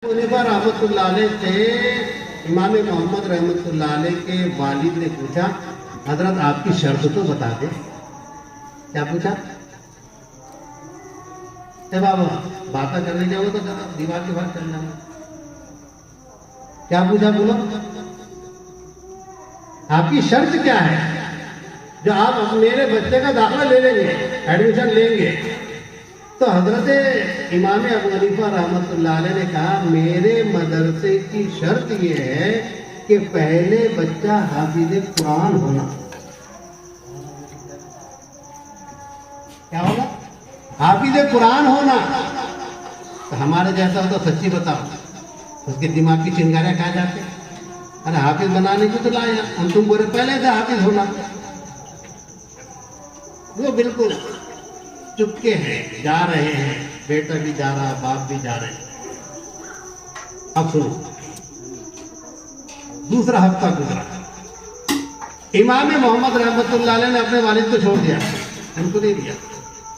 حنیفہ رحمۃ اللہ علیہ سے امام محمد رحمۃ اللہ علیہ کے والد نے پوچھا حضرت آپ کی شرط تو بتا دیں. کیا پوچھا؟ اے بابا باتیں کرنے جاؤ تو دیوار کے باہر چل جانا. کیا پوچھا بولو؟ آپ کی شرط کیا ہے جو آپ میرے بچے کا داخلہ لے لیں گے, ایڈمیشن لیں گے؟ تو حضرت امام ابو حنیفہ رحمۃ اللہ علیہ نے کہا میرے مدرسے کی شرط یہ ہے کہ پہلے بچہ حافظ قرآن ہونا. کیا ہوگا؟ حافظ قرآن ہونا. تو ہمارے جیسا ہو تو سچی بتاؤ, اس کے دماغ کی چنگاریاں کھا جاتے. ارے حافظ بنانے کو تو لایا, ہم تم بولے پہلے سے حافظ ہونا. وہ بالکل چپکے ہیں, جا رہے ہیں, بیٹا بھی جا رہا, باپ بھی جا رہے ہیں. اب سنو, دوسرا ہفتہ گزرا, امام محمد رحمۃ اللہ علیہ نے اپنے والد کو چھوڑ دیا, ان کو نہیں دیا.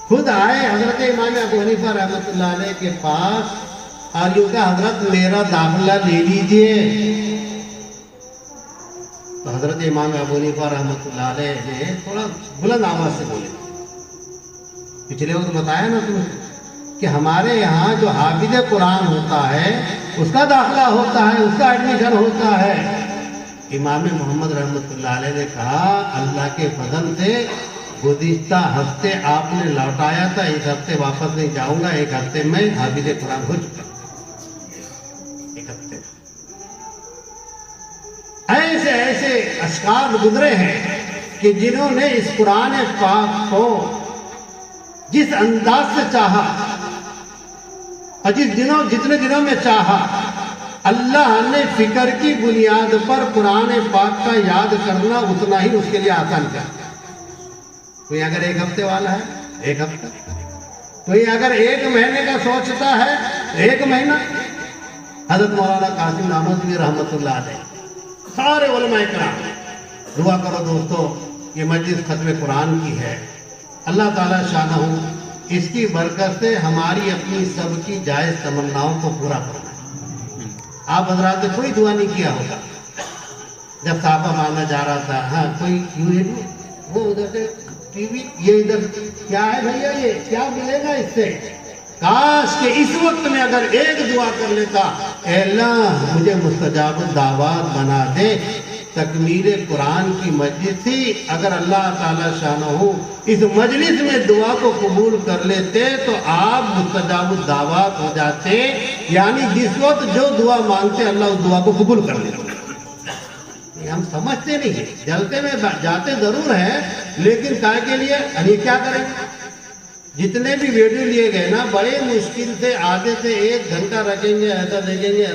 خود آئے حضرت امام ابو حنیفہ رحمۃ اللہ علیہ کے پاس اور یوں کہا حضرت میرا داخلہ لے لیجئے. تو حضرت امام ابو حنیفہ رحمۃ اللہ علیہ نے تھوڑا بلند آواز سے بولے. پچھلے وقت بتایا نا تم کہ ہمارے یہاں جو حافظ قرآن ہوتا ہے اس کا داخلہ ہوتا ہے, اس کا ایڈمیشن ہوتا ہے. امام محمد رحمۃ اللہ علیہ نے کہا اللہ کے فضل سے گزشتہ ہفتے آپ نے لوٹایا تھا, اس ہفتے واپس نہیں جاؤں گا, ایک ہفتے میں حافظ قرآن ہو چکا. ایک ہفتے ایسے ایسے اشخاص گزرے ہیں کہ جنہوں نے اس قرآن پاک کو جس انداز سے چاہا اور جتنے دنوں میں چاہا, اللہ نے فکر کی بنیاد پر قرآن پاک کا یاد کرنا اتنا ہی اس کے لیے آسان کر. کوئی اگر ایک ہفتے والا ہے ایک ہفتہ, کوئی اگر ایک مہینے کا سوچتا ہے ایک مہینہ. حضرت مولانا قاسم ناموزی رحمۃ اللہ علیہ, سارے علماء کرام دعا کرو دوستو, یہ مجلس ختم قرآن کی ہے. اللہ تعالیٰ شانہ اس کی برکت سے ہماری اپنی سب کی جائز تمناؤں کو پورا فرمائے. آپ حضرات نے کوئی دعا نہیں کیا ہوگا جب صحابہ ماننا جا رہا تھا. ہاں کوئی وہ ادھر سے ٹی وی, یہ ادھر کیا ہے بھیا, یہ کیا ملے گا اس سے؟ کاش کہ اس وقت میں اگر ایک دعا کر لیتا, اے اللہ مجھے مستجاب الدعوات بنا دے. تکمیل قرآن کی مجلس تھی, اگر اللہ تعالی شانہ اس مجلس میں دعا کو قبول کر لیتے تو آپ مستجاب الدعوات ہو جاتے. یعنی جس وقت جو دعا مانگتے اللہ اس دعا کو قبول کر لیتے. ہم سمجھتے نہیں ہیں, جلتے میں جاتے ضرور ہیں, لیکن کائے کے لیے یہ کیا کریں. جتنے بھی ویڈیو لیے گئے نا, بڑے مشکل سے آدھے سے ایک گھنٹہ رکھیں گے, ایسا دیکھیں گے.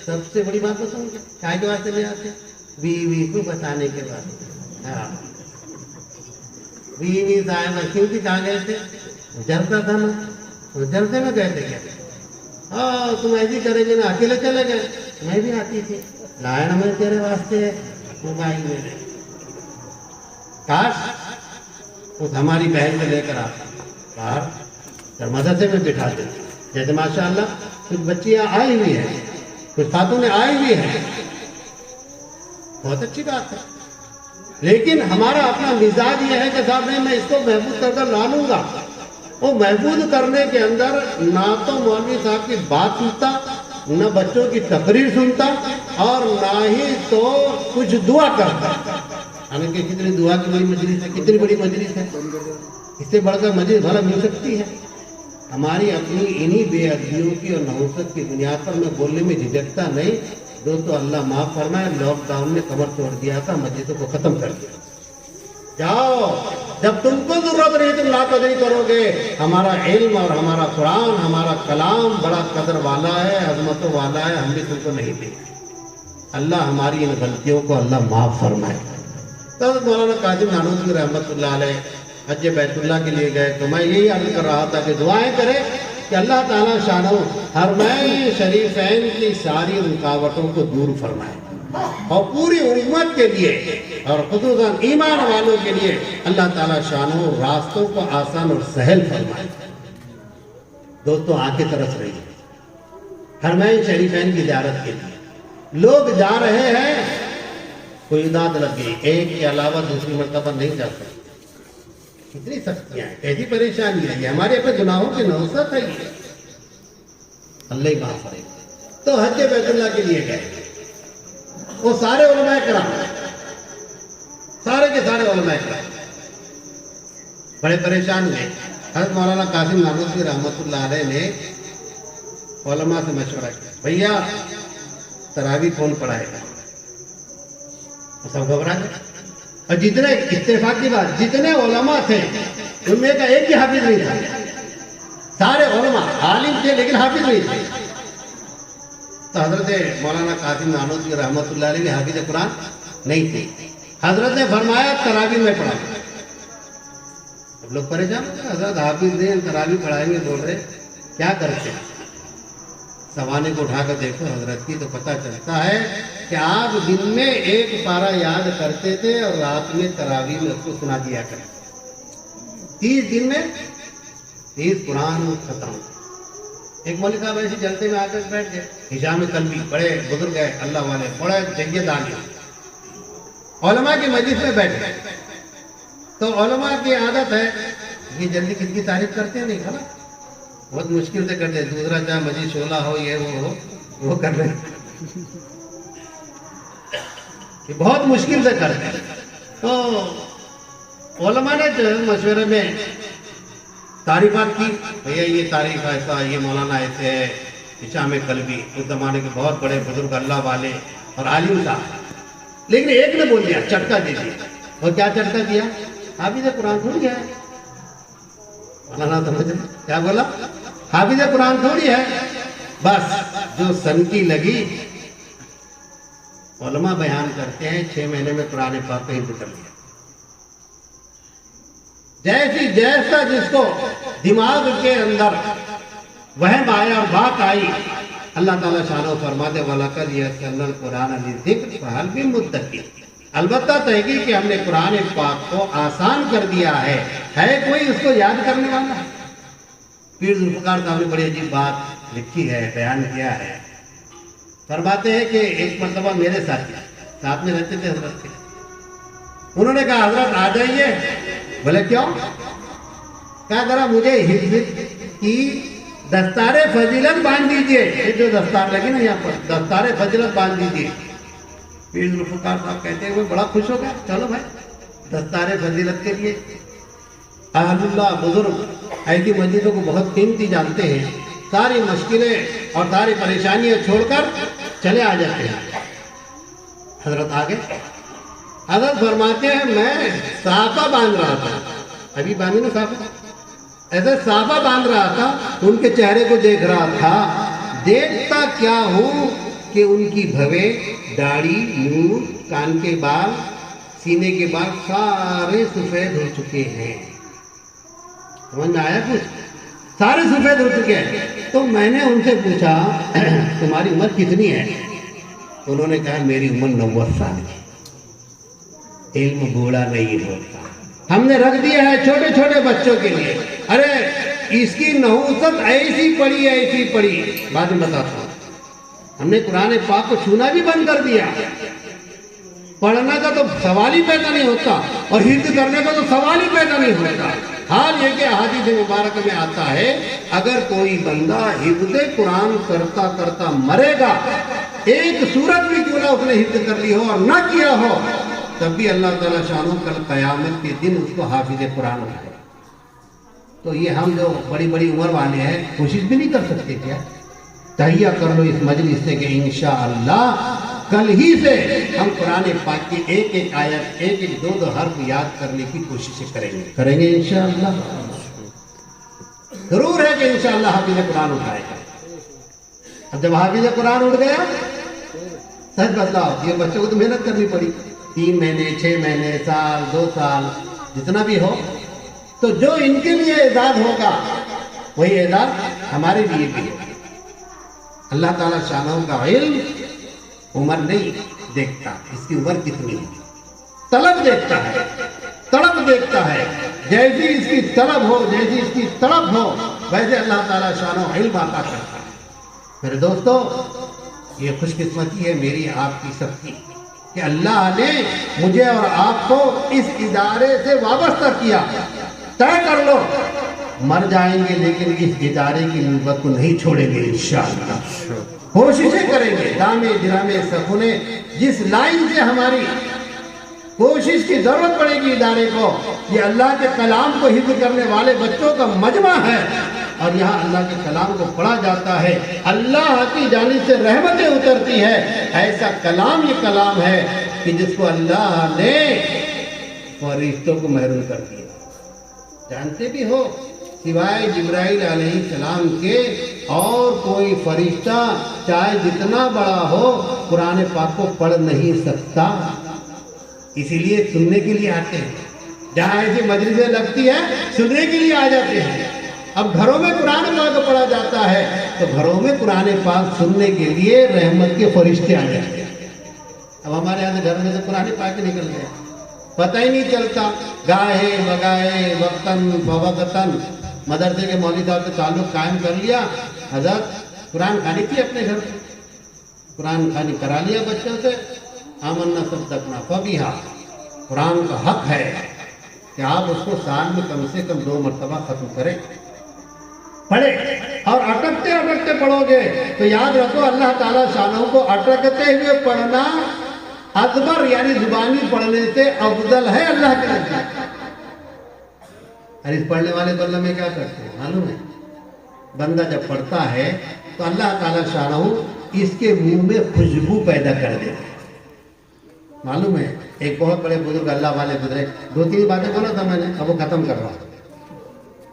سب سے بڑی بات بتاؤں گا, کائے کے واسطے لے آتے بیوی کو بتانے کے بعد. ہاں بیوی صاحب کیونکہ کہاں گئے تھے, جلتا تھا نا, جلتے میں گئے تھے کیا, ہاں تم ایسی کریں گے نا, اکیلے چلے گئے. میں بھی آتی تھی, لایا نا میں تیرے واسطے موبائل میں. کاش اس ہماری بہن کو لے کر آتا باہر مدرسے میں بٹھا دیتے. جیسے ماشاء اللہ کچھ بچیاں آئی ہوئی ہیں, کچھ خاتون آئی ہوئی ہیں, بہت اچھی بات ہے. لیکن ہمارا اپنا مزاج یہ ہے کہ صاحب نہیں میں اس کو محفوظ کر لا لوں گا. وہ محفوظ کرنے کے اندر نہ تو مولوی صاحب کی بات سنتا, نہ بچوں کی تقریر سنتا, اور نہ ہی تو کچھ دعا کرتا. حالانکہ کتنی دعا کی بڑی مجلس ہے, کتنی بڑی مجلس ہے, اس سے بڑھ کر مجلس بھلا مل سکتی ہے. ہماری اپنی انہی بے ادبیوں کی اور نحوست کی بنیاد پر میں بولنے میں جھجکتا نہیں. دوستو اللہ معاف فرمائے, لاک ڈاؤن نے کمر توڑ دیا تھا, مسجدوں کو ختم کر دیا. جاؤ, جب تم کو ضرورت نہیں تم لا قدری کرو گے. ہمارا علم اور ہمارا قرآن, ہمارا کلام بڑا قدر والا ہے, عظمتوں والا ہے, ہم بھی تم کو نہیں دیں. اللہ ہماری ان غلطیوں کو اللہ معاف فرمائے. تو مولانا قاسم نانوتوی رحمۃ اللہ علیہ حج بیت اللہ کے لیے گئے, تو میں یہی عرض کر رہا تھا کہ دعائیں کریں کہ اللہ تعالیٰ شانہ حرمین شریفین کی ساری رکاوٹوں کو دور فرمائے, اور پوری امت کے لیے اور خصوصاً ایمان والوں کے لیے اللہ تعالیٰ شانہ راستوں کو آسان اور سہل فرمائے. دوستو آنکھیں ترس رہی ہیں, حرمین شریفین کی زیارت کے لیے لوگ جا رہے ہیں، کوئی داد لگ گئی، ایک کے علاوہ دوسری مرتبہ نہیں جا سکتے. کتنی سختیاں ہیں، کیسی پریشانی ہے، یہ ہمارے اپنے گناہوں کی نوسط ہے. یہ اللہ ہی معاف کرے. تو حج بیت اللہ کے لیے گئے، وہ سارے علماء کرام، سارے کے سارے علماء کرام بڑے پریشان ہوئے. حضرت مولانا قاسم نانوتوی رحمۃ اللہ علیہ نے علماء سے مشورہ کیا، بھیا تراویح کون پڑھائے گا؟ وہ سب گھبرا گئے. اور جتنے اتفاق کی بات، جتنے علماء تھے ان میں کا ایک بھی حافظ نہیں تھا. سارے علماء عالم تھے لیکن حافظ نہیں تھے. تو حضرت مولانا قاسم نانوتوی رحمۃ اللہ علیہ حافظ قرآن نہیں تھے. حضرت نے فرمایا تراویح میں پڑھا. لوگ پریشان ہوتے ہیں، حضرت حافظ ہیں تراویح پڑھائیں گے بول رہے، کیا کرتے ہیں؟ سوانے کو اٹھا کر دیکھو حضرت کی تو پتہ چلتا ہے کہ آپ دن میں ایک پارہ یاد کرتے تھے اور رات میں تراویح میں اس کو سنا دیا کرتے. 30 دن میں 30 قرآن ختم. ایک مولوی صاحب ایسے جلسے میں آ کر بیٹھ گئے، ہشام کلبی بڑے بزرگ ہیں اللہ والے، بڑے جید عالم، علماء کی مجلس میں بیٹھ گئے. تو علماء کی عادت ہے یہ جلدی کس کی تعریف کرتے ہیں، نہیں کھانا بہت مشکل سے کرتے، دوسرا چاہے مجید شعلہ ہو یہ وہ کر رہے ہیں، یہ بہت مشکل سے کرتے ہیں. تو علماء نے جو مشورے میں تعریفات کی، بھیا یہ تعریف ایسا، یہ مولانا ایسے ہے، ہشام کلبی اس زمانے کے بہت بڑے بزرگ اللہ والے اور عالم صاحب. لیکن ایک نے بول دیا چٹکا دے دیا. اور کیا چٹکا دیا؟ حافظ قرآن تھوڑی ہے. مولانا سمجھ رہے کیا بولا؟ حافظ قرآن تھوڑی ہے. بس جو سنکی لگی، علماء بیان کرتے ہیں 6 مہینے میں قرآن پاک کا حفظ کر لیا. جیسا جس کو دماغ کے اندر وہم آیا اور بات آئی، اللہ تعالیٰ شانہ فرماتے وَلَقَدْ يَسَّرْنَا الْقُرْآنَ لِلذِّكْرِ فَهَلْ مِن مُدَّكِرٍ. البتہ تحقیق کہ ہم نے قرآن پاک کو آسان کر دیا ہے کوئی اس کو یاد کرنے والا؟ پیر ذوالفقار صاحب نے بڑی عجیب بات لکھی ہے، بیان کیا ہے. فرماتے ہیں کہ ایک مرتبہ میرے ساتھ میں رہتے تھے حضرت کے، انہوں نے کہا حضرت آ جائیے. بولے کیوں؟ کیا کرا؟ مجھے حفظ کی دستار فضیلت باندھ دیجیے. یہ جو دستار لگی نا یہاں پر، دستار فضیلت باندھ دیجیے. پیر ذوالفقار صاحب کہتے ہیں وہ بڑا خوش ہو گیا، چلو بھائی دستار فضیلت کے لیے. اہل اللہ بزرگ ایسی مسجدوں کو بہت قیمتی جانتے ہیں، ساری مشکلیں اور ساری پریشانیاں چھوڑ کر چلے آ جاتے ہیں. حضرت آگے حضرت فرماتے ہیں میں صافہ باندھ رہا تھا، ابھی باندھی نا صافہ، ایسے صافہ باندھ رہا تھا، ان کے چہرے کو دیکھ رہا تھا. دیکھتا کیا ہوں کہ ان کی بھویں، داڑھی، منہ، کان کے بال، سینے کے بال سارے سفید ہو چکے ہیں. سمجھ میں آیا کچھ؟ سارے سفید ہو چکے ہیں. تو میں نے ان سے پوچھا تمہاری عمر کتنی ہے؟ انہوں نے کہا میری عمر 90 سال ہے. علم بوڑھا نہیں ہوتا. ہم نے رکھ دیا ہے چھوٹے چھوٹے بچوں کے لیے، ارے اس کی نحوست ایسی پڑی. بعد میں بتاتا ہوں. ہم نے قرآن پاک کو چھونا بھی بند کر دیا. پڑھنا کا تو سوال ہی پیدا نہیں ہوتا اور حفظ کرنے کا تو سوال ہی پیدا نہیں ہوتا. حال یہ کہ احادیث مبارک میں آتا ہے اگر کوئی بندہ حفظ قرآن کرتا کرتا مرے گا، ایک سورت بھی کیوں نہ اس نے حفظ کر لی ہو اور نہ کیا ہو، تب بھی اللہ تعالیٰ شانو کل قیامت کے دن اس کو حافظ قرآن ہوگا. تو یہ ہم جو بڑی بڑی عمر والے ہیں کوشش بھی نہیں کر سکتے کیا؟ تہیہ کر لو اس مجلس سے کہ انشاءاللہ کل ہی سے ہم قرآن پاک کی ایک ایک آیت، ایک ایک دو حرف یاد کرنے کی کوششیں کریں گے انشاءاللہ. ضرور ہے کہ انشاءاللہ حافظ قرآن اٹھائے گا. اب جب حافظ قرآن اٹھ گیا، سچ بتلاؤ یہ بچوں کو تو محنت کرنی پڑی، 3 مہینے 6 مہینے سال 2 سال جتنا بھی ہو. تو جو ان کے لیے اعزاز ہوگا وہی اعزاز ہمارے لیے بھی ہے. اللہ تعالیٰ شانوں کا علم عمر نہیں دیکھتا، اس کی عمر کتنی ہے، طلب دیکھتا ہے، طلب دیکھتا ہے. جیسی اس کی طلب ہو، جیسی اس کی طلب ہو، ویسے اللہ تعالیٰ شانوں علم عطا کرتا ہے. میرے دوستو، یہ خوش قسمتی ہے میری آپ کی سب کی کہ اللہ نے مجھے اور آپ کو اس ادارے سے وابستہ کیا. طے کر لو مر جائیں گے لیکن اس ادارے کی نسبت کو نہیں چھوڑیں گے انشاءاللہ. کوششیں کریں گے دامے درامے سخنے. جس لائن سے ہماری کوشش کی ضرورت پڑے گی ادارے کو، یہ اللہ کے کلام کو حفظ کرنے والے بچوں کا مجمع ہے اور یہاں اللہ کے کلام کو پڑھا جاتا ہے. اللہ کی جانب سے رحمتیں اترتی ہے. ایسا کلام یہ کلام ہے کہ جس کو اللہ نے فرشتوں کو محروم کر دیا. جانتے بھی ہو سوائے جبرائیل علیہ السلام کے اور کوئی فرشتہ چاہے جتنا بڑا ہو قرآن پاک کو پڑھ نہیں سکتا. اسی لیے سننے کے لیے آتے ہیں. جہاں ایسی مجلسیں لگتی ہیں سننے کے لیے آ جاتے ہیں. اب گھروں میں قرآن پاک پڑھا جاتا ہے تو گھروں میں قرآن پاک سننے کے لیے رحمت کے فرشتے آ جاتے ہیں. اب ہمارے یہاں گھر میں سے قرآن پاک نکل گیا، پتہ ہی نہیں چلتا. گائے بگائے وقتاً فوقتاً مدرسے کے مولوی صاحب سے تعلق قائم کر لیا. حضرت قرآن خوانی کی اپنے گھر میں قرآن خوانی کرا لیا بچوں سے. آمنا صدقنا فبیہا. قرآن کا حق ہے کہ آپ اس کو سال میں کم سے کم 2 مرتبہ ختم کریں، پڑھے. اور اٹکتے اٹکتے پڑھو گے تو یاد رکھو اللہ تعالیٰ شانوں کو اٹکتے ہوئے پڑھنا ادبر یعنی زبانی پڑھنے سے افضل ہے اللہ کے نزدیک. اور اس پڑھنے والے تو اللہ میں کیا کرتے ہیں معلوم ہے؟ بندہ جب پڑھتا ہے تو اللہ تعالیٰ شانہ اس کے منہ میں خوشبو پیدا کر دیتے ہیں. معلوم ہے ایک بہت بڑے بزرگ اللہ والے گزرے، 2-3 باتیں بولا تھا میں نے، اب وہ ختم کر رہا ہوں.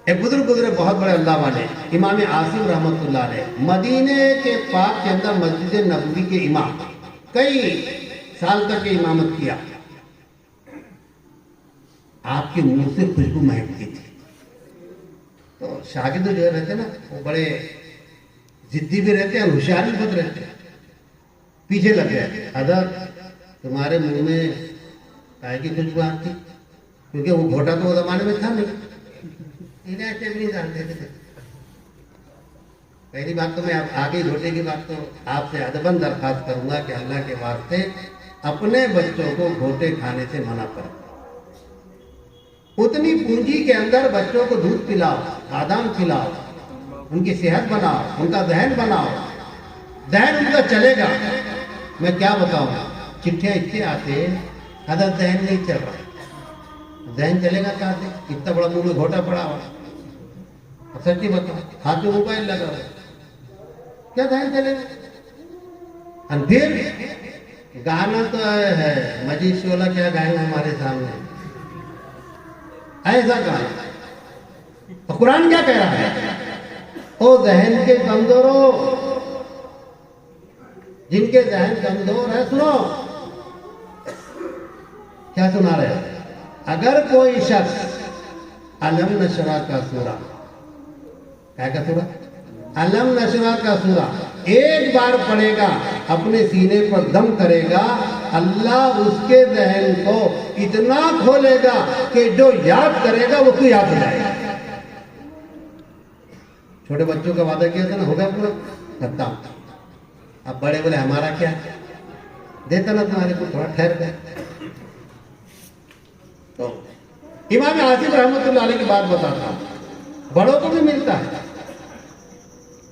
ایک بزرگ گزرے بہت بڑے اللہ والے امام عاصم رحمۃ اللہ علیہ، مدینے کے پاک کے اندر مسجد نبوی کے امام، کئی سال تک امامت کیا. آپ کے منہ سے خوشبو مہکتی تھی. تو شاگرد جو رہتے نا وہ بڑے ضدی بھی رہتے ہیں اور ہوشیار بھی بہت رہتے ہیں. پیچھے لگ گئے، حضرت تمہارے منہ میں کائے کی خوشبو آتی؟ کیونکہ وہ گھوٹا تو وہ زمانے میں تھا نہیں، ایسے بھی نہیں جانتے تھے. پہلی بات تو میں آگے گھوٹے کی بات تو آپ سے ادباً درخواست کروں گا کہ اللہ کے واسطے اپنے بچوں کو گھوٹے کھانے سے منع کرو. اتنی پونجی کے اندر بچوں کو دودھ پلاؤ، بادام کھلاؤ، ان کی صحت بناؤ، ان کا ذہن بناؤ، ذہن ان کا چلے گا. میں کیا بتاؤں، چٹھیاں اتنے آتے حضرت ذہن نہیں چل رہا. ذہن چلے گا کہاں سے؟ اتنا بڑا منہ میں گھوٹا پڑا ہوا. سچی بتاؤ، ہاتھ میں موبائل لگا ہوا، کیا ذہن چلے گا؟ اور پھر گانا تو ہے مجید شعلہ کیا گائیں گے ہمارے سامنے، ایسا گانا. تو قرآن کیا کہہ رہا ہے؟ او ذہن کے کمزوروں، جن کے ذہن کمزور ہے سنو. کیا سنا رہے ہیں؟ اگر کوئی شخص علم نشرہ کا سورہ، کیا کا سورہ؟ علم نشرہ کا سورہ ایک بار پڑھے گا، اپنے سینے پر دم کرے گا، اللہ اس کے ذہن کو اتنا کھولے گا کہ جو یاد کرے گا وہ کو یاد ہو جائے گا. چھوٹے بچوں کا وعدہ کیا تھا نا، ہوگا پورا کرتا ہوں. اب بڑے بولے ہمارا کیا دیتا نا تمہارے کو، تھوڑا ٹھہر گئے. تو امام عاصم رحمۃ اللہ علیہ کی بات بتاتا ہوں، بڑوں کو بھی ملتا ہے.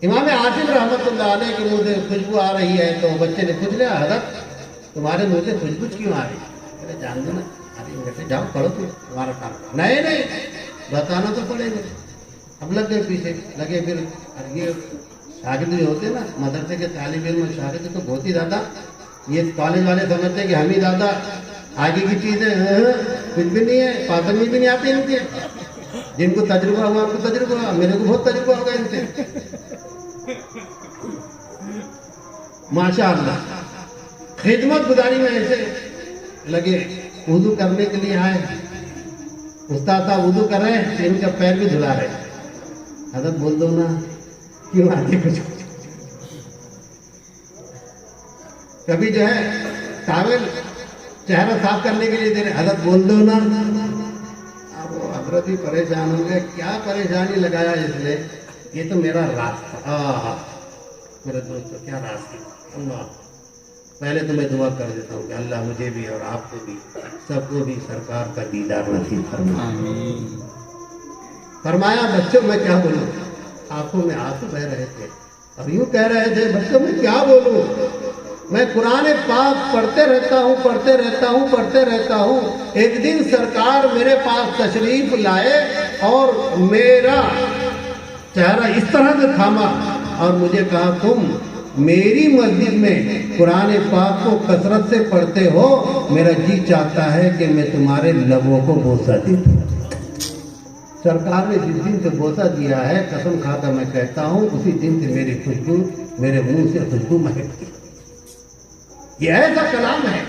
امام عاصم رحمۃ اللہ علیہ کے منہ سے خوشبو آ رہی ہے تو بچے نے پوچھ لیا، حضرت تمہارے منہ سے خوشبو کیوں آ رہی ہے؟ جان دو نا، ارے جاؤ پڑھو تمہارا کام. نہیں بتانا تو پڑے گا. اب لگ گئے پیچھے لگے. پھر یہ شاگرد جو ہوتے نا مدرسے کے طالب علم شاگرد تو بہت ہی زیادہ، یہ کالج والے سمجھتے ہیں کہ ہم ہی زیادہ آگے کی چیزیں کچھ بھی نہیں ہے، پاسنگ بھی نہیں آتی ان کے. جن کو تجربہ ہوا ان کو تجربہ ہوا، میرے کو بہت تجربہ ہوگا ان سے ماشاء اللہ. خدمت گزاری میں ایسے لگے، وضو کرنے کے لیے آئے، استاد صاحب وضو کر رہے ہیں، ان کا پیر بھی دھلا رہے. حضرت بول دو نا، کیوں آگے کچھ. کبھی جو ہے ٹاول چہرہ صاف کرنے کے لیے دے رہے، حضرت بول دو نا. اب وہ حضرت بھی پریشان ہو گئے، کیا پریشانی لگایا اس نے، یہ تو میرا راستہ. میرے دوستوں کیا راز ہے اللہ. پہلے تو میں دعا کر دیتا ہوں کہ اللہ مجھے بھی اور آپ کو بھی سب کو بھی سرکار کا دیدار نصیب فرمائے. فرمایا بچوں میں کیا بولوں, آنکھوں میں آنسو بہ رہے تھے اور یوں کہہ رہے تھے بچوں میں کیا بولوں, میں قرآن پاک پڑھتے رہتا ہوں. ایک دن سرکار میرے پاس تشریف لائے اور میرا چہرہ اس طرح سے تھاما اور مجھے کہا تم میری مسجد میں قرآن پاک کو کثرت سے پڑھتے ہو, میرا جی چاہتا ہے کہ میں تمہارے لبوں کو بوسہ دوں. سرکار نے جس دن سے بوسہ دیا ہے قسم کھا کر میں کہتا ہوں اسی دن سے میری خوشبو میرے منہ سے خوشبو مہکتی. یہ ایسا کلام ہے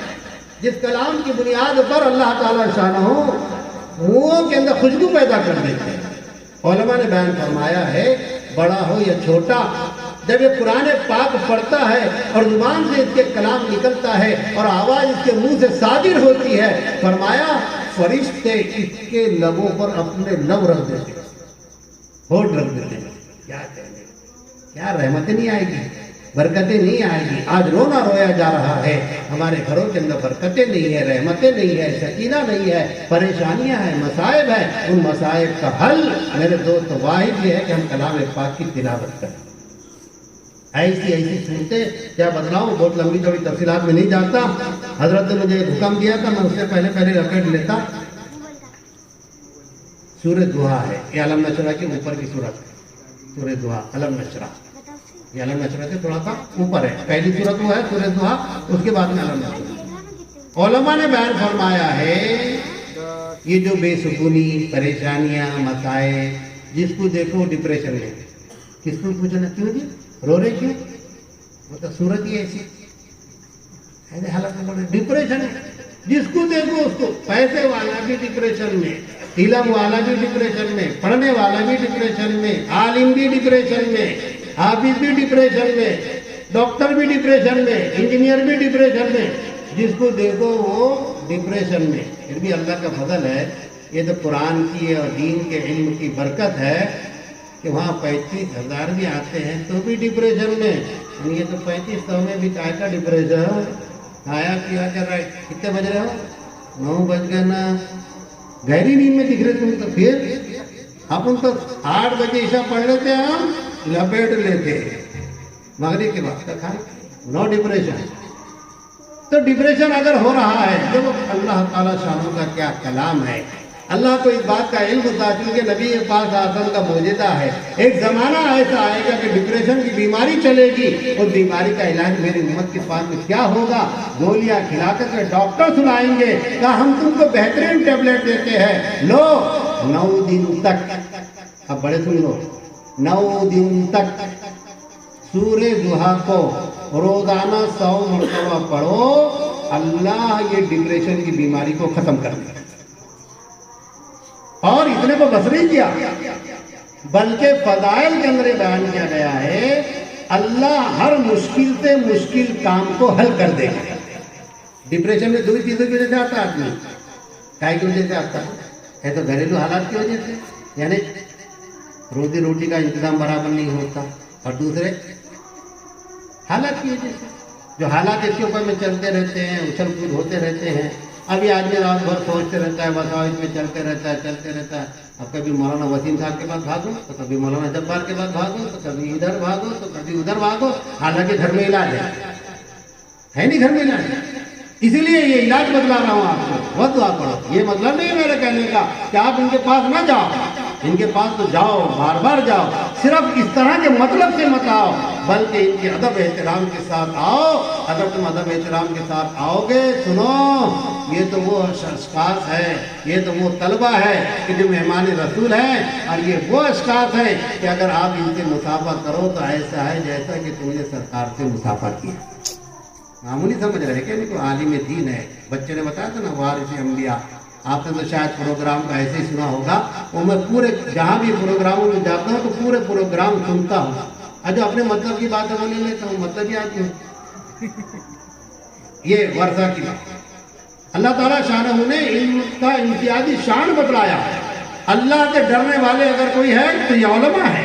جس کلام کی بنیاد پر اللہ تعالیٰ شانہ منہوں کے اندر خوشبو پیدا کر دیتے ہیں. علماء نے بیان فرمایا ہے بڑا ہو یا چھوٹا جب یہ قرآن پاک پڑھتا ہے اور زبان سے اس کے کلام نکلتا ہے اور آواز اس کے منہ سے صادر ہوتی ہے, فرمایا فرشتے اس کے لبوں پر اپنے لب رکھ دیتے, ہونٹ رکھ دیتے. کیا کہنے, کیا رحمتیں نہیں آئے گی, برکتیں نہیں آئے گی. آج رونا رویا جا رہا ہے, ہمارے گھروں کے اندر برکتیں نہیں ہے, رحمتیں نہیں ہے, سکینہ نہیں ہے, پریشانیاں ہیں, مصائب ہیں. ان مصائب کا حل میرے دوست واحد یہ ہے کہ ہم کلام پاک کی تلاوت کریں. ایسی صورتیں کیا بتلاؤں, بہت لمبی چوڑی تفصیلات میں نہیں جاتا. حضرت نے مجھے ایک حکم دیا تھا, میں اس سے پہلے رکعت لیتا. سورہ دعا ہے, یہ علم نشرہ کے اوپر کی سورت ہے. سورہ دعا علم نشرہ, یہ علم نشرہ سے تھوڑا سا اوپر ہے. پہلی سورت وہ ہے سورہ دعا, اس کے بعد میں علم نشرہ. علماء نے بیان فرمایا ہے یہ جو بے سکونی, پریشانیاں, مسائل, جس کو دیکھو ڈپریشن میں. کس کو پوچھنا کیوں جی رو رہے کیوں, مطلب صورت ہی ایسی ایسے حالت میں ڈپریشن ہے. جس کو دیکھو اس کو, پیسے والا بھی ڈپریشن میں, علم والا بھی ڈپریشن میں, پڑھنے والا بھی ڈپریشن میں, عالم بھی ڈپریشن میں, حافظ بھی ڈپریشن میں, ڈاکٹر بھی ڈپریشن میں, انجینئر بھی ڈپریشن میں. جس کو دیکھو وہ ڈپریشن میں. پھر بھی اللہ کا فضل ہے, یہ تو قرآن کی اور دین کے علم کی برکت ہے کہ وہاں 35,000 بھی آتے ہیں تو بھی ڈپریشن میں. یہ تو 3500 میں بھی کائے کا ڈپریشن ہے. کھایا پیا کر رہے, کتنے بج رہے ہو, 9 بج گئے نا, گہری نیند میں دکھ رہے تم تو. پھر اپن تو 8 بجے عشاء پڑھ لیتے ہیں, ہم لپیٹ لیتے مغرب کے بعد کا کھانا. Know depression. تو ڈپریشن اگر ہو رہا ہے تو اللہ تعالیٰ شانوں کا کیا کلام ہے. اللہ کو اس بات کا علم تھا کیونکہ نبی پاک آدم کا معجزہ ہے. ایک زمانہ ایسا آئے گا کہ ڈپریشن کی بیماری چلے گی, اور بیماری کا علاج میری امت کے پاس میں کیا ہوگا, گولیاں کھلا کر ڈاکٹر سنائیں گے کہ ہم تم کو بہترین ٹیبلٹ دیتے ہیں, لو 9 دن تک. اب بڑے سن لو, 9 دن تک سورہ ضحیٰ کو روزانہ 100 مرتبہ پڑھو, اللہ یہ ڈپریشن کی بیماری کو ختم کر دے. اور اتنے کو بس نہیں کیا بلکہ فضائل کے اندر بیان کیا گیا ہے اللہ ہر مشکل سے مشکل کام کو حل کر دے گا. ڈپریشن میں 2 چیزوں کی وجہ سے آتا ہے آدمی. کائے کی وجہ سے آتا ہے تو گھریلو حالات کی وجہ سے, یعنی روزی روٹی کا انتظام برابر نہیں ہوتا, اور دوسرے حالات کی وجہ سے جو حالات اس کے اوپر میں چلتے رہتے ہیں, اچھل کود ہوتے رہتے ہیں. ابھی آدمی رات بھر سوچتے رہتا ہے, مسائل میں چلتے رہتا ہے. اب کبھی مولانا وسیم صاحب کے پاس بھاگو تو کبھی مولانا جبار کے پاس بھاگو تو کبھی ادھر بھاگو تو کبھی ادھر بھاگو. حالانکہ گھر میں علاج ہے نہیں, گھر میں علاج ہے. اسی لیے یہ علاج بتلا رہا ہوں آپ کو, بہت دعا پڑھو. یہ مطلب نہیں میرے کہنے کا کہ آپ ان کے پاس نہ جاؤ, ان کے پاس تو جاؤ, بار بار جاؤ, صرف اس طرح کے مطلب سے مت آؤ بلکہ ان کے ادب احترام کے ساتھ آؤ. اگر تم ادب احترام کے ساتھ آؤ گے, سنو یہ تو وہ اشخاص ہے, یہ تو وہ طلبہ ہے کہ جو مہمان رسول ہیں, اور یہ وہ اشخاص ہیں کہ اگر آپ ان سے مسافہ کرو تو ایسا ہے جیسا کہ تم نے سرکار سے مسافہ کیا. معمولی سمجھ رہے کہ نہیں, کوئی عالم دین ہے. بچے نے بتایا تھا نا وارث انبیاء, آپ نے تو شاید پروگرام کا ایسے ہی سنا ہوگا. وہ میں پورے جہاں بھی پروگراموں میں جاتا ہوں تو پورے پروگرام سنتا ہوں, اور جو اپنے مطلب کی بات ہے وہ نہیں لیتا ہوں, مطلب ہی آتی ہوں. یہ ورثہ کی بات. اللہ تعالیٰ شانہ نے علم کا امتیازی شان بتلایا. اللہ کے ڈرنے والے اگر کوئی ہے تو یہ علماء ہے.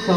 100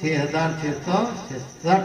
6667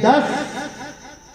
10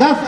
10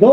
2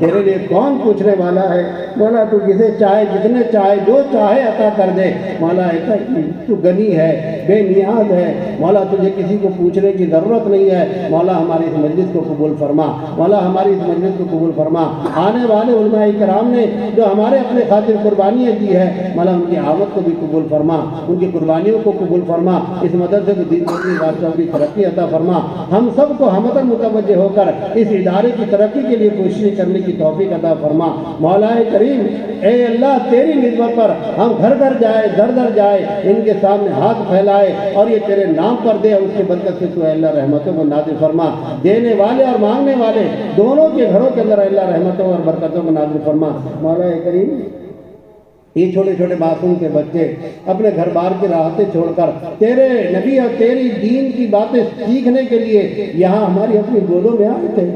تیرے لیے کون پوچھنے والا ہے؟ مولا تو جسے چاہے جتنے چاہے جو چاہے عطا کر دے۔ مولا ایسا کہ تو غنی ہے، بے نیاز ہے، مولا تجھے کسی کو پوچھنے کی ضرورت نہیں ہے۔ مولا ہماری اس مجلس کو قبول فرما، مولا ہماری اس مجلس کو قبول فرما۔ آنے والے علماء کرام نے جو ہمارے اپنے خاطر قربانیاں دی ہے، مولا ان کی آمد کو بھی قبول فرما، ان کی قربانیوں کو قبول فرما، اس مدرسے کو دین کی بادشاہ کی ترقی عطا فرما۔ ہم سب کو ہمتاً متوجہ ہو کر اس ادارے کی ترقی کے لیے کوششیں کرنے کی توفیق عطا فرما۔ مولا کریم اے اللہ تیری نسبت پر ہم گھر گھر جائے، در در جائے، ان کے سامنے ہاتھ پھیلائے اور یہ تیرے نام پر دے، اس کی برکت سے تو اے اللہ رحمتوں کو نازل فرما۔ دینے والے اور مانگنے والے دونوں کے گھروں کے اندر اے اللہ رحمتوں اور برکتوں کو نازل فرما۔ مولا کریم یہ چھوٹے چھوٹے معصوم کے بچے اپنے گھر بار کی راحتیں چھوڑ کر تیرے نبی اور تیری دین کی باتیں سیکھنے کے لیے یہاں ہماری اپنی گودوں میں آئے تھے۔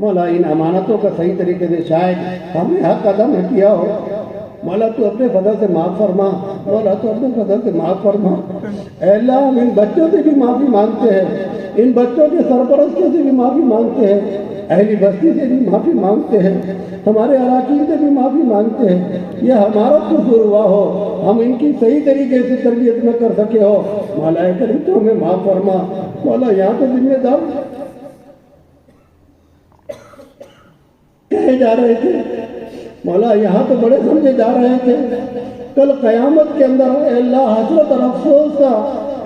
مولا ان امانتوں کا صحیح طریقے سے شاید ہم نے حق ادا نہ کیا ہو، مولا تو اپنے فضل سے معاف فرما، مولا تو اپنے فضل سے معاف فرما۔ اے اللہ ہم ان بچوں سے بھی معافی مانگتے ہیں، ان بچوں کے سرپرستوں سے بھی معافی مانگتے ہیں، اہلی بستی سے بھی معافی مانگتے ہیں، ہمارے اراکین سے بھی معافی مانگتے ہیں۔ یہ ہمارا قصور ہوا ہو، ہم ان کی صحیح طریقے سے تربیت نہ کر سکے ہو، مولا کریم تو ہمیں معاف فرما۔ مولا یہاں تو ذمہ دار کہے جا رہے تھے، مولا یہاں تو بڑے سمجھے جا رہے تھے، کل قیامت کے اندر اے اللہ حسرت اور افسوس کا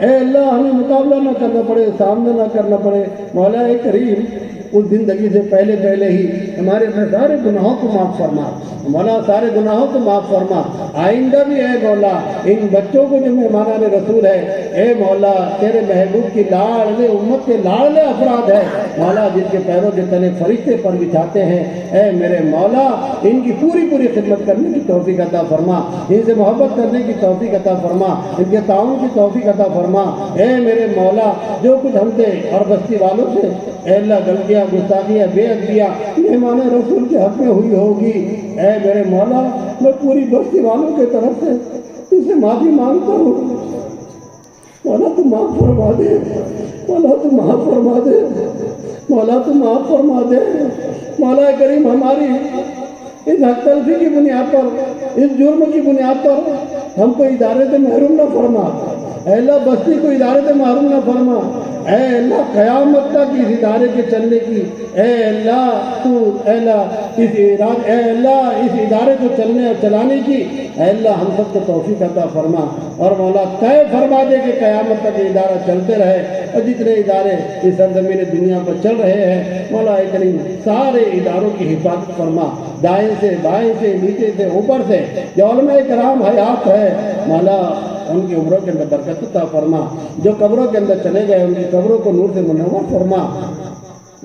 اے اللہ ہمیں مقابلہ نہ کرنا پڑے، سامنا نہ کرنا پڑے۔ مولا کریم اس زندگی سے پہلے ہی ہمارے اپنے سارے گناہوں کو معاف فرما، مولا سارے گناہوں کو معاف فرما۔ آئندہ بھی اے مولا ان بچوں کو جو مہمانان رسول ہے، اے مولا تیرے محبوب کی لاڈلے امت کے لاڈلے افراد ہے، مولا جن کے پیروں کے تلے فرشتے پر بچھاتے ہیں، اے میرے مولا ان کی پوری خدمت کرنے کی توفیق عطا فرما، ان سے محبت کرنے کی توفیق عطا فرما، ان کے تعاون کی توفیق عطا فرما۔ اے میرے مولا جو کچھ ہم سے اور بستی والوں سے اے اللہ غلطیاں، گستاخیاں، بے ادبیاں مہمان رسول کے حق میں ہوئی ہوگی، اے میرے مولا میں پوری بستی والوں کے طرف سے تجھ سے معافی مانگتا ہوں، مولا تو معاف فرما دے، مولا تو معاف فرما دے، مولا تو معاف فرما دے۔ مولا کریم ہماری اس حق تلفی کی بنیاد پر، اس جرم کی بنیاد پر ہم کو ادارے سے محروم نہ فرما، اے اللہ بستی کو ادارے سے محروم نہ فرما، اے اللہ قیامت تک اس ادارے کے چلنے کی، اے اللہ تو اے اللہ اس ادارے کو چلنے اور چلانے کی اے اللہ ہم سب کو توفیق عطا فرما، اور مولا طے فرما دے کہ قیامت تک یہ ادارہ چلتے رہے، اور جتنے ادارے اس سرزمین دنیا پر چل رہے ہیں مولا کریم سارے اداروں کی حفاظت فرما، دائیں سے بائیں سے نیچے سے اوپر سے، جو علماء کرام حیات ہے مولا ان کی عمروں کے اندر برکت عطا فرما، جو قبروں کے اندر چلے گئے ان کی قبروں کو نور سے منور فرما۔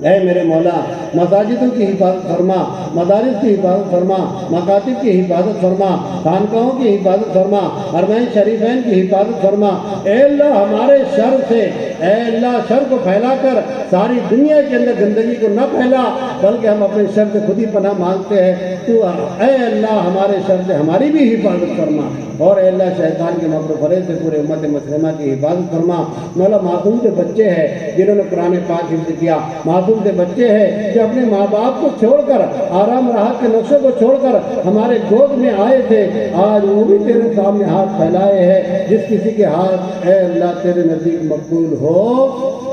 اے میرے مولا مساجدوں کی حفاظت فرما، مدارس کی حفاظت فرما، مکاتب کی حفاظت فرما، خانقاہوں کی حفاظت فرما، حرمین شریفین کی حفاظت فرما۔ اے اللہ ہمارے شر سے اے اللہ شر کو پھیلا کر ساری دنیا کے اندر گندگی کو نہ پھیلا، بلکہ ہم اپنے شر سے خود ہی پناہ مانگتے ہیں، تو اے اللہ ہمارے شر سے ہماری بھی حفاظت فرما، اور اے اللہ شیطان کے مکر و فریب سے پورے امت مسلمہ کی حفاظت فرما۔ مولا معصوم سے بچے ہیں جنہوں نے قرآن پاک حفظ کیا، معصوم سے بچے ہیں جو اپنے ماں باپ کو چھوڑ کر آرام راحت کے نقشے کو چھوڑ کر ہمارے گود میں آئے تھے، آج وہ بھی تیرے سامنے ہاتھ پھیلائے ہیں، جس کسی کے ہاتھ اے اللہ تیرے نزدیک مقبول ہو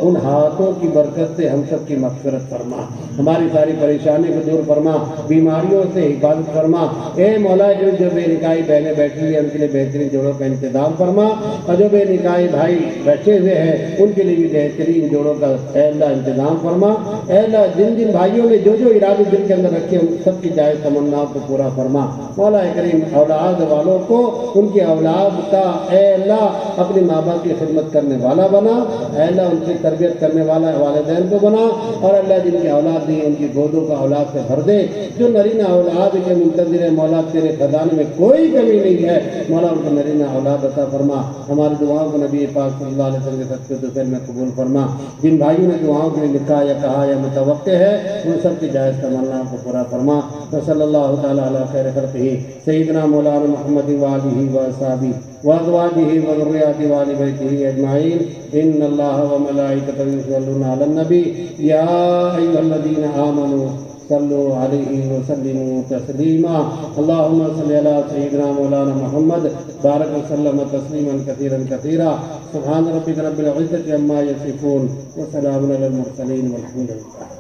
ان ہاتھوں کی برکت سے ہم سب کی مغفرت فرما، ہماری ساری پریشانی کو دور فرما، بیماریوں سے حفاظت فرما۔ اے مولا جو بے نکاحی بہنیں بیٹھی ہوئی ہیں ان کے لیے بہترین جوڑوں کا انتظام فرما، اور جو بے نکاحی بھائی بیٹھے ہوئے ہیں ان کے لیے بھی بہترین جوڑوں کا اے اللہ انتظام فرما۔ اے اللہ جن بھائیوں نے جو ارادے دل کے اندر رکھے ان سب کی جائز تمناؤں کو پورا فرما۔ مولا کریم اولاد والوں کو ان کی اولاد کا اے اللہ اپنے ماں باپ کی خدمت کرنے والا بنا، اے اللہ ان کی تربیت کرنے والا والدین کو بنا، اور اللہ جن کی اولاد دی ان کی گودوں کا اولاد سے بھر دے، جو نرینہ اولاد کے منتظر ہے مولا تیرے خزانے میں کوئی کمی نہیں ہے، مولا ان کو نرینہ اولاد عطا فرما۔ ہماری دعاؤں کو نبی پاک صلی اللہ علیہ وسلم کے صدقے دوسر میں قبول فرما۔ جن بھائیوں نے دعاؤں کے لیے لکھا یا کہا یا متوقع ہے ان سب کی جائز تمنا کو پورا فرما۔ صلی اللہ تعالی علی خیر خلقہ سیدنا مولانا محمد وآلہ وصحبہ وازواجہ وذریاتہ وآل بیتہ اجمعین۔ ان اللہ وملائکتہ یصلون علی النبی یا ایھا الذین آمنوا صلوا عليه وسلموا تسليما اللهم صل على سيدنا مولانا محمد بارك وسلم تسليما كثيرا كثيرا سبحان ربك رب العزة عما يصفون وسلام على المرسلين والحمد لله.